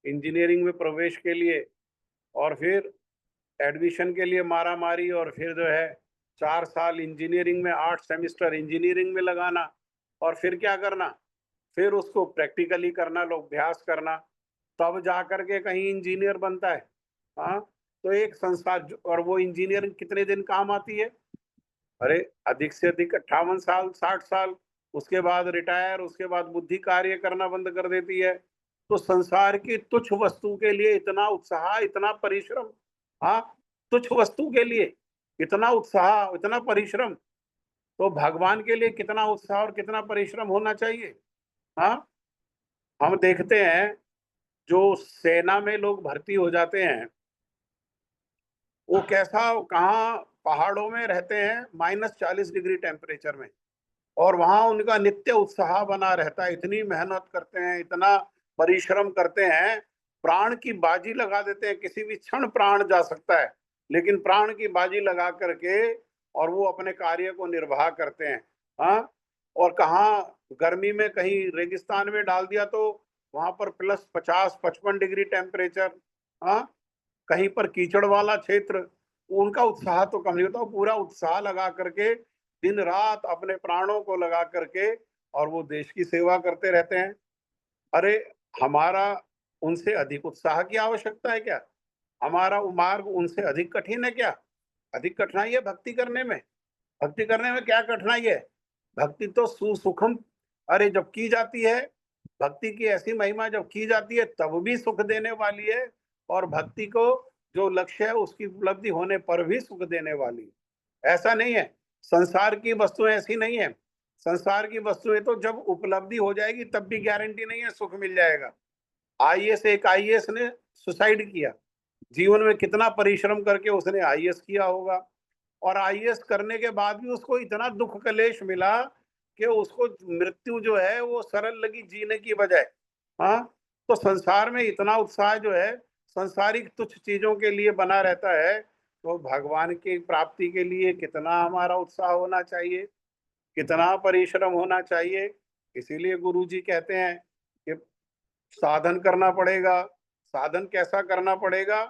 इंजीनियरिंग में प्रवेश के लिए, और फिर एडमिशन के लिए मारा मारी, और फिर जो है 4 साल इंजीनियरिंग में 8 सेमेस्टर इंजीनियरिंग में लगाना, और फिर क्या करना? फिर उसको प्रैक्टिकली करना, लोग अभ्यास करना, तब जा करके कहीं इंजीनियर बनता है। हाँ, तो एक संस्था, और वो इंजीनियरिंग कितने दिन काम आती है? अरे अधिक से अधिक 58 साल 60 साल, उसके बाद रिटायर, उसके बाद बुद्धि कार्य करना बंद कर देती है। तो संसार की तुच्छ वस्तु के लिए इतना उत्साह, इतना परिश्रम। हाँ, तुच्छ वस्तु के लिए इतना उत्साह, इतना परिश्रम, तो भगवान के लिए कितना उत्साह और कितना परिश्रम होना चाहिए। हाँ, हम देखते हैं जो सेना में लोग भर्ती हो जाते हैं, वो कैसा कहाँ पहाड़ों में रहते हैं -40 डिग्री टेम्परेचर में, और वहां उनका नित्य उत्साह बना रहता है, इतनी मेहनत करते हैं, इतना परिश्रम करते हैं, प्राण की बाजी लगा देते हैं, किसी भी क्षण प्राण जा सकता है, लेकिन प्राण की बाजी लगा करके और वो अपने कार्य को निर्वाह करते हैं। हाँ, और कहाँ गर्मी में कहीं रेगिस्तान में डाल दिया तो वहां पर +50-55 डिग्री टेम्परेचर। हाँ, कहीं पर कीचड़ वाला क्षेत्र, उनका उत्साह तो कम नहीं होता, पूरा उत्साह लगा करके दिन रात अपने प्राणों को लगा करके और वो देश की सेवा करते रहते हैं। अरे, हमारा उनसे अधिक उत्साह की आवश्यकता है क्या? हमारा मार्ग उनसे अधिक कठिन है क्या? अधिक कठिनाई है भक्ति करने में? भक्ति करने में क्या कठिनाई है? भक्ति तो सुसुखम, अरे जब की जाती है, भक्ति की ऐसी महिमा जब की जाती है तब भी सुख देने वाली है, और भक्ति को जो लक्ष्य है उसकी उपलब्धि होने पर भी सुख देने वाली है। ऐसा नहीं है, संसार की वस्तुएं ऐसी नहीं है। संसार की वस्तुएं तो जब उपलब्धि हो जाएगी तब भी गारंटी नहीं है सुख मिल जाएगा। एक आईएएस ने सुसाइड किया, जीवन में कितना परिश्रम करके उसने आईएएस किया होगा, और आईएएस करने के बाद भी उसको इतना दुख कलेश मिला कि उसको मृत्यु जो है वो सरल लगी जीने की बजाय। हाँ, तो संसार में इतना उत्साह जो है संसारिक तुच्छ चीजों के लिए बना रहता है, तो भगवान की प्राप्ति के लिए कितना हमारा उत्साह होना चाहिए, कितना परिश्रम होना चाहिए। इसीलिए गुरु जी कहते हैं कि साधन करना पड़ेगा। साधन कैसा करना पड़ेगा?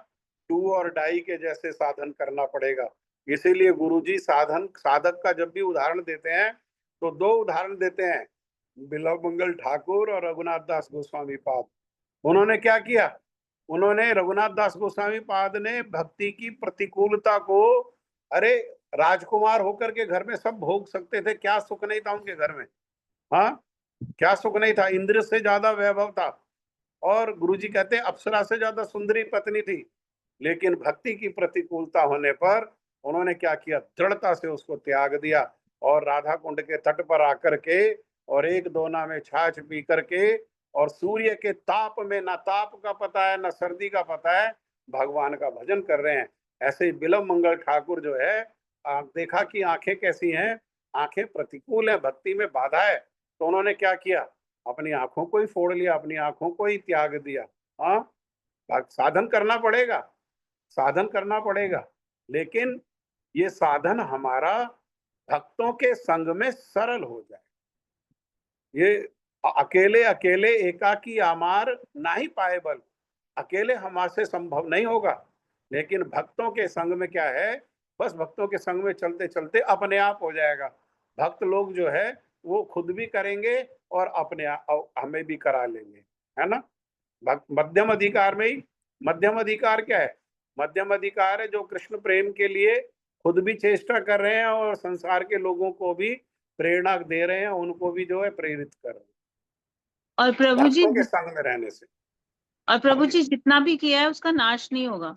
डू और डाई के जैसे साधन करना पड़ेगा। इसीलिए गुरुजी साधक का जब भी उदाहरण देते हैं तो दो उदाहरण देते हैं, बिल्व मंगल ठाकुर और रघुनाथ दास गोस्वामी पाद। उन्होंने क्या किया? उन्होंने रघुनाथ दास गोस्वामी पाद ने भक्ति की प्रतिकूलता को, अरे राजकुमार होकर के घर में सब भोग सकते थे, क्या सुख नहीं था उनके घर में? हाँ, क्या सुख नहीं था? इंद्र से ज्यादा वैभव था, और गुरुजी कहते हैं अप्सरा से ज्यादा सुंदरी पत्नी थी, लेकिन भक्ति की प्रतिकूलता होने पर उन्होंने क्या किया? दृढ़ता से उसको त्याग दिया, और राधा कुंड के तट पर आकर के और एक दोना में छाछ पी करके, और सूर्य के ताप में ना ताप का पता है ना सर्दी का पता है, भगवान का भजन कर रहे हैं। ऐसे ही बिल्व मंगल ठाकुर जो है, आप देखा कि आंखें कैसी हैं? आंखें प्रतिकूल है, भक्ति में बाधा है, तो उन्होंने क्या किया? अपनी आंखों को ही फोड़ लिया, अपनी आंखों को ही त्याग दिया। हाँ, साधन करना पड़ेगा, साधन करना पड़ेगा, लेकिन ये साधन हमारा भक्तों के संग में सरल हो जाए। ये अकेले अकेले एकाकी आमार ना ही पाए बल, अकेले हमारे संभव नहीं होगा, लेकिन भक्तों के संग में क्या है? बस भक्तों के संग में चलते चलते अपने आप हो जाएगा। भक्त लोग जो है वो खुद भी करेंगे और अपने हमें भी करा लेंगे, है ना? मध्यम अधिकार में ही, मध्यम अधिकार क्या है? मध्यम अधिकार है जो कृष्ण प्रेम के लिए खुद भी चेष्टा कर रहे हैं और संसार के लोगों को भी प्रेरणा दे रहे हैं, उनको भी जो है प्रेरित कर रहे हैं और प्रभु जी भक्तों के संग में रहने से। और प्रभु जी जितना भी किया है उसका नाश नहीं होगा।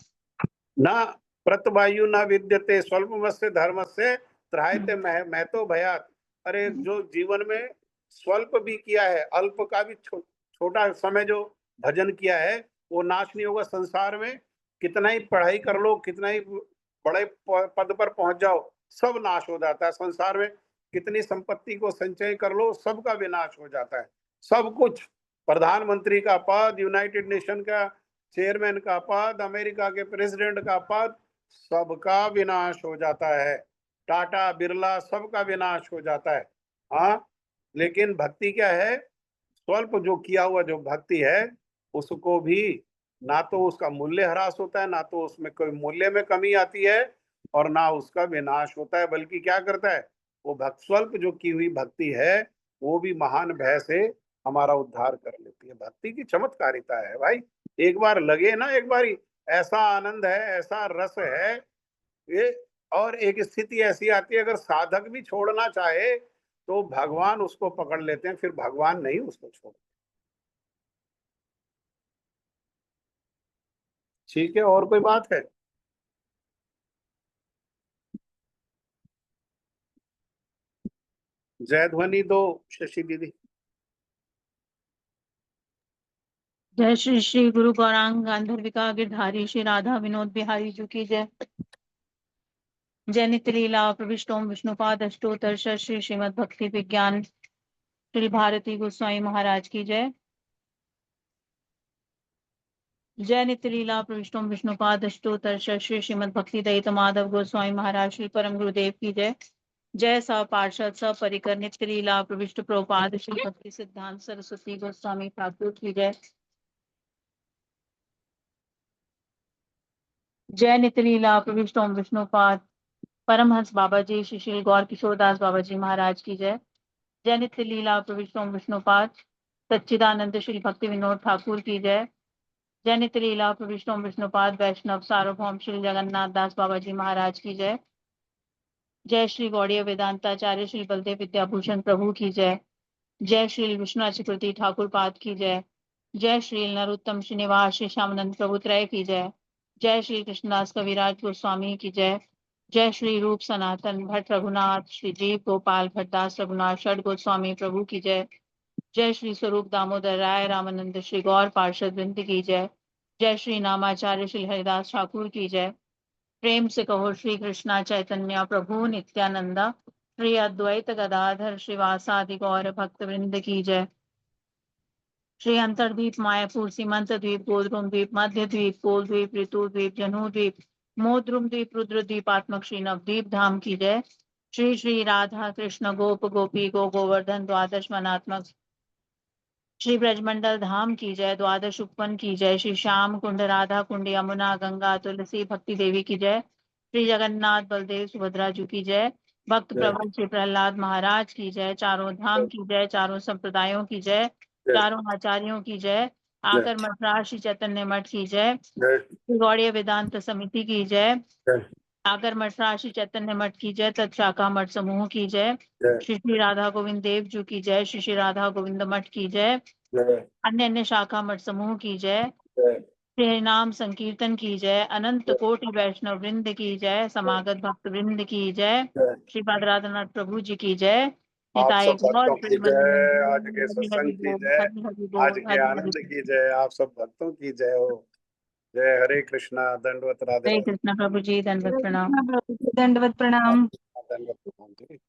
ना प्रतवायु ना विद्यते स्वल्पमस्य धर्मस्य त्रायते मैं तो भयात। अरे, जो जीवन में स्वल्प भी किया है, अल्प का भी छोटा समय जो भजन किया है, वो नाश नहीं होगा। संसार में कितना ही पढ़ाई कर लो, कितना ही बड़े पद पर पहुंच जाओ, सब नाश हो जाता है। संसार में कितनी संपत्ति को संचय कर लो, सबका विनाश हो जाता है। सब कुछ, प्रधानमंत्री का पद, यूनाइटेड नेशन का चेयरमैन का पद, अमेरिका के प्रेसिडेंट का पद, सबका विनाश हो जाता है। टाटा बिरला सबका विनाश हो जाता है। हाँ, लेकिन भक्ति क्या है? स्वल्प जो किया हुआ जो भक्ति है, उसको भी ना तो उसका मूल्य ह्रास होता है, ना तो उसमें कोई मूल्य में कमी आती है, और ना उसका विनाश होता है, बल्कि क्या करता है? वो भक्त स्वल्प जो की हुई भक्ति है, वो भी महान भय से हमारा उद्धार कर लेती है। भक्ति की चमत्कारिता है भाई। एक बार लगे ना, एक बार ऐसा आनंद है, ऐसा रस है ये। और एक स्थिति ऐसी आती है, अगर साधक भी छोड़ना चाहे तो भगवान उसको पकड़ लेते हैं, फिर भगवान नहीं उसको छोड़ते। ठीक है, और कोई बात है? जय ध्वनि दो शशि दीदी। जय श्री श्री गुरु गौरांग गांधर्विका गिरधारी श्री राधा विनोद बिहारी जी की जय। जय नित्य लीला प्रविष्टोम विष्णुपाद अष्टोत्तर श्री श्रीमद भक्ति विज्ञान श्री भारती गोस्वामी महाराज की जय। जय नित्य लीला प्रविष्टोम विष्णुपाद अष्टोत्तर श्री श्रीमद भक्ति दयित माधव गोस्वामी महाराज श्री परम गुरुदेव की जय। जय सा पार्षद स परिकर नित्य लीला प्रविष्ट प्रभुपाद श्री भक्ति सिद्धांत सरस्वती गोस्वामी ठाकुर की जय। जय नित्य लीला प्रविष्टोम विष्णुपाद परमहंस बाबा जी श्री श्री गौर किशोरदास बाबा जी महाराज की जय। जय नित्य लीला प्रविष्टोम विष्णुपाद सच्चिदानंद श्री भक्ति विनोद ठाकुर की जय। जय नित्य लीला प्रविष्टोम विष्णुपाद वैष्णव सार्वभौम श्री जगन्नाथ दास बाबा जी महाराज की जय। जय श्री गौड़ीय वेदांताचार्य श्री बलदेव विद्याभूषण प्रभु की जय। जय श्री विष्णु चक्रवर्ती ठाकुर पाद की जय। जय श्री नरोत्तम श्रीनिवास श्री श्यामानंद प्रभु त्रय की जय। जय श्री कृष्णदास कविराज गोस्वामी की जय। जय श्री रूप सनातन भट्ट रघुनाथ श्री जीव गोपाल भट्टदास रघुनाथ षड गोस्वामी प्रभु की जय। जय श्री स्वरूप दामोदर राय रामानंद श्री गौर पार्षद वृंद की जय। जय श्री नामाचार्य श्री हरिदास ठाकुर की जय। प्रेम से कहो श्री कृष्णा चैतन्य प्रभु नित्यानंदा श्री अद्वैत गदाधर श्रीवासादि गौर भक्त वृंद की जय। श्री अंतरद्वीप मायापुर सीमंत द्वीप गोद्रुम द्वीप मध्य द्वीप गोल द्वीप ऋतु द्वीप जनु द्वीप मोद्रुम द्वीप रुद्र द्वीपात्मक श्री नवद्वीप धाम की जय। श्री श्री राधा कृष्ण गोप गोपी गोवर्धन द्वादश मनात्मक श्री ब्रजमंडल धाम की जय। द्वादश उपवन की जय। श्री श्याम कुंड राधा कुंड यमुना गंगा तुलसी भक्ति देवी की जय। श्री जगन्नाथ बलदेव सुभद्रा जी की जय। भक्त प्रभु श्री प्रहलाद महाराज की जय। चारों धाम की जय। चारों संप्रदायों की जय। चारों आचार्यों की जय। आकर मठराज श्री चैतन्य मठ की जय। गौड़ीय वेदांत समिति की जय। आगर मठराज श्री चैतन्य मठ की जय। तत्शाखा मठ समूह की जय। श्री श्री राधा गोविंद देव जी की जय। श्री श्री राधा गोविंद मठ की जय। अन्य अन्य शाखा मठ समूह की जय। श्री नाम संकीर्तन की जय। अनंत कोटि वैष्णव वृंद की जय। समागत भक्त वृंद की जय। श्री राधानाथ प्रभु जी की जय। आप निताय सब गौर भक्तों की जय, आज के हरि हरि सत्संग की बोल जय, हरि हरि आज बोल के हरि हरि आनंद बोल। की जय, आप सब भक्तों की जय हो। जय हरे कृष्णा, दंडवत राधे हरे राधे। कृष्ण प्रभु जी दंडवत प्रणाम। दंडवत प्रणाम। दंडवत प्रणाम जी।